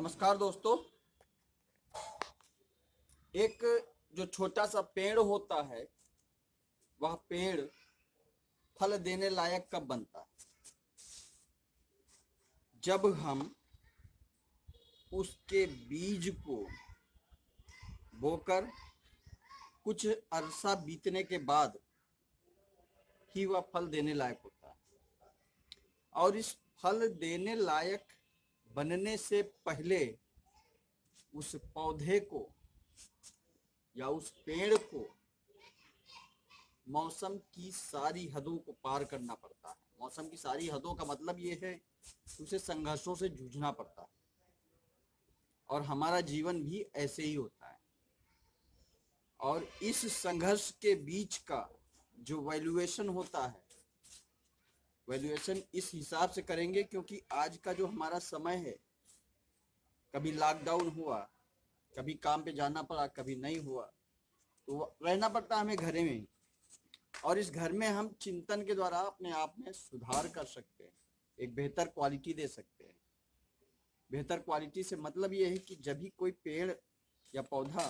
नमस्कार दोस्तों। एक जो छोटा सा पेड़ होता है वह पेड़ फल देने लायक कब बनता है? जब हम उसके बीज को बोकर कुछ अरसा बीतने के बाद ही वह फल देने लायक होता है। और इस फल देने लायक बनने से पहले उस पौधे को या उस पेड़ को मौसम की सारी हदों को पार करना पड़ता है। मौसम की सारी हदों का मतलब ये है कि उसे संघर्षों से जूझना पड़ता है। और हमारा जीवन भी ऐसे ही होता है। और इस संघर्ष के बीच का जो वैल्यूएशन होता है, वैल्यूएशन इस हिसाब से करेंगे क्योंकि आज का जो हमारा समय है, कभी लॉकडाउन हुआ, कभी काम पे जाना पड़ा, कभी नहीं हुआ, तो रहना पड़ता है हमें घर में ही। और इस घर में हम चिंतन के द्वारा अपने आप में सुधार कर सकते हैं, एक बेहतर क्वालिटी दे सकते हैं। बेहतर क्वालिटी से मतलब ये है कि जब भी कोई पेड़ या पौधा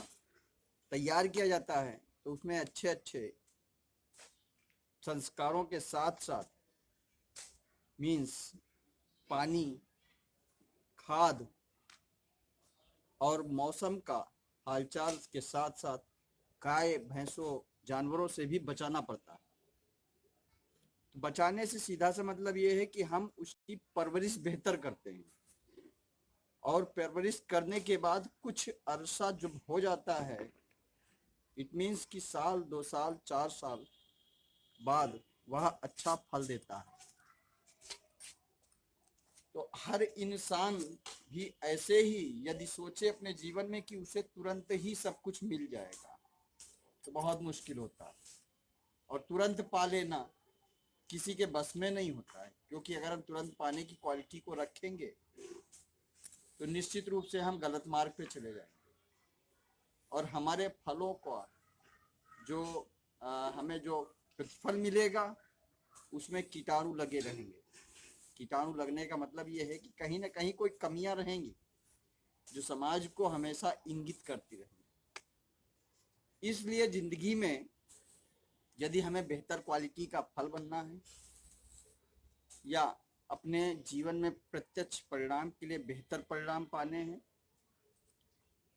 तैयार किया जाता है तो उसमें अच्छे अच्छे संस्कारों के साथ साथ मीन्स पानी, खाद और मौसम का हालचाल के साथ साथ गाय भैंसों जानवरों से भी बचाना पड़ता है। तो बचाने से सीधा सा मतलब ये है कि हम उसकी परवरिश बेहतर करते हैं। और परवरिश करने के बाद कुछ अरसा जब हो जाता है, इट मीन्स कि साल 2 साल 4 साल बाद वह अच्छा फल देता है। तो हर इंसान भी ऐसे ही यदि सोचे अपने जीवन में कि उसे तुरंत ही सब कुछ मिल जाएगा तो बहुत मुश्किल होता है। और तुरंत पा लेना किसी के बस में नहीं होता है, क्योंकि अगर हम तुरंत पाने की क्वालिटी को रखेंगे तो निश्चित रूप से हम गलत मार्ग पे चले जाएंगे और हमारे फलों का जो हमें जो प्रतिफल मिलेगा उसमें कीटाणु लगे रहेंगे। कीटाणु लगने का मतलब ये है कि कहीं ना कहीं कोई कमियां रहेंगी जो समाज को हमेशा इंगित करती रहेंगी। इसलिए जिंदगी में यदि हमें बेहतर क्वालिटी का फल बनना है या अपने जीवन में प्रत्यक्ष परिणाम के लिए बेहतर परिणाम पाने हैं,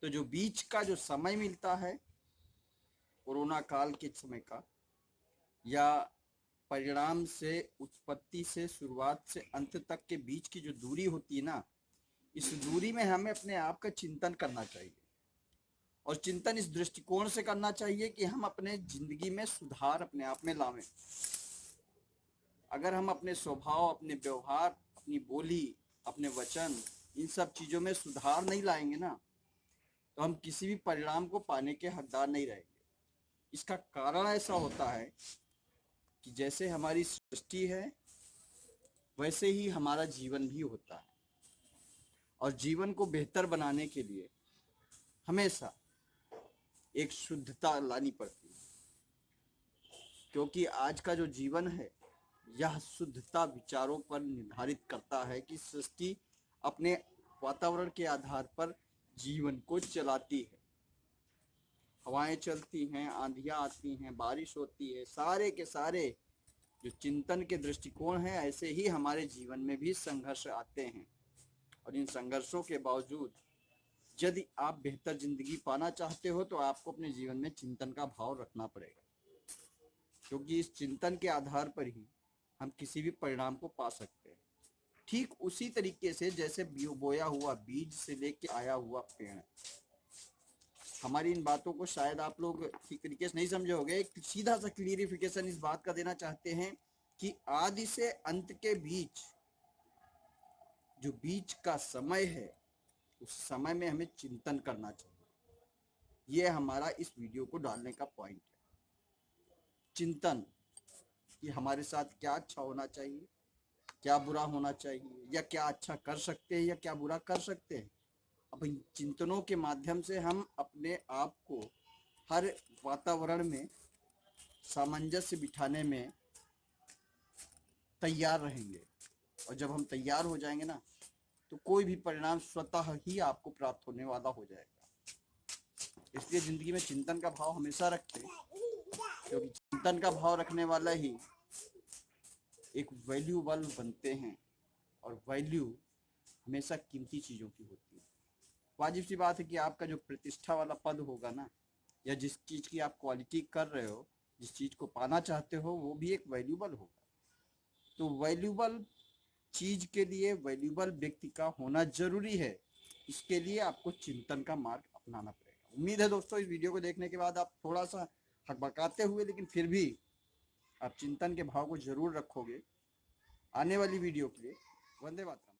तो जो बीच का जो समय मिलता है कोरोना काल के समय का, या परिणाम से उत्पत्ति से शुरुआत से अंत तक के बीच की जो दूरी होती है ना, इस दूरी में हमें अपने आप का चिंतन करना चाहिए। और चिंतन इस दृष्टिकोण से करना चाहिए कि हम अपने जिंदगी में सुधार अपने आप में लावें। अगर हम अपने स्वभाव, अपने व्यवहार, अपनी बोली, अपने वचन, इन सब चीज़ों में सुधार नहीं लाएंगे ना, तो हम किसी भी परिणाम को पाने के हकदार नहीं रहेंगे। इसका कारण ऐसा होता है कि जैसे हमारी सृष्टि है वैसे ही हमारा जीवन भी होता है। और जीवन को बेहतर बनाने के लिए हमेशा एक शुद्धता लानी पड़ती है, क्योंकि आज का जो जीवन है यह शुद्धता विचारों पर निर्धारित करता है कि सृष्टि अपने वातावरण के आधार पर जीवन को चलाती है। हवाएं चलती हैं, आंधियां आती हैं, बारिश होती है, सारे के सारे जो चिंतन के दृष्टिकोण है, ऐसे ही हमारे जीवन में भी संघर्ष आते हैं। और इन संघर्षों के बावजूद यदि आप बेहतर जिंदगी पाना चाहते हो तो आपको अपने जीवन में चिंतन का भाव रखना पड़ेगा, क्योंकि इस चिंतन के आधार पर ही हम किसी भी परिणाम को पा सकते हैं। ठीक उसी तरीके से जैसे बोया हुआ बीज से लेके आया हुआ पेड़। हमारी इन बातों को शायद आप लोग ठीक तरीके से नहीं समझे होंगे। एक सीधा सा क्लियरिफिकेशन इस बात का देना चाहते हैं कि आदि से अंत के बीच जो बीच का समय है, उस समय में हमें चिंतन करना चाहिए। यह हमारा इस वीडियो को डालने का पॉइंट है। चिंतन कि हमारे साथ क्या अच्छा होना चाहिए, क्या बुरा होना चाहिए, या क्या अच्छा कर सकते हैं या क्या बुरा कर सकते हैं। अब इन चिंतनों के माध्यम से हम अपने आप को हर वातावरण में सामंजस्य बिठाने में तैयार रहेंगे। और जब हम तैयार हो जाएंगे ना, तो कोई भी परिणाम स्वतः ही आपको प्राप्त होने वाला हो जाएगा। इसलिए जिंदगी में चिंतन का भाव हमेशा रखें, क्योंकि चिंतन का भाव रखने वाला ही एक वैल्यूबल बनते हैं, और वैल्यू हमेशा कीमती चीज़ों की होती है। वाजिब सी बात है कि आपका जो प्रतिष्ठा वाला पद होगा ना, या जिस चीज़ की आप क्वालिटी कर रहे हो, जिस चीज़ को पाना चाहते हो, वो भी एक वैल्यूबल होगा। तो वैल्यूबल चीज़ के लिए वैल्यूबल व्यक्ति का होना जरूरी है। इसके लिए आपको चिंतन का मार्ग अपनाना पड़ेगा। उम्मीद है दोस्तों इस वीडियो को देखने के बाद आप थोड़ा सा हकबकाते हुए, लेकिन फिर भी आप चिंतन के भाव को जरूर रखोगे आने वाली वीडियो के लिए। वंदे मातरम।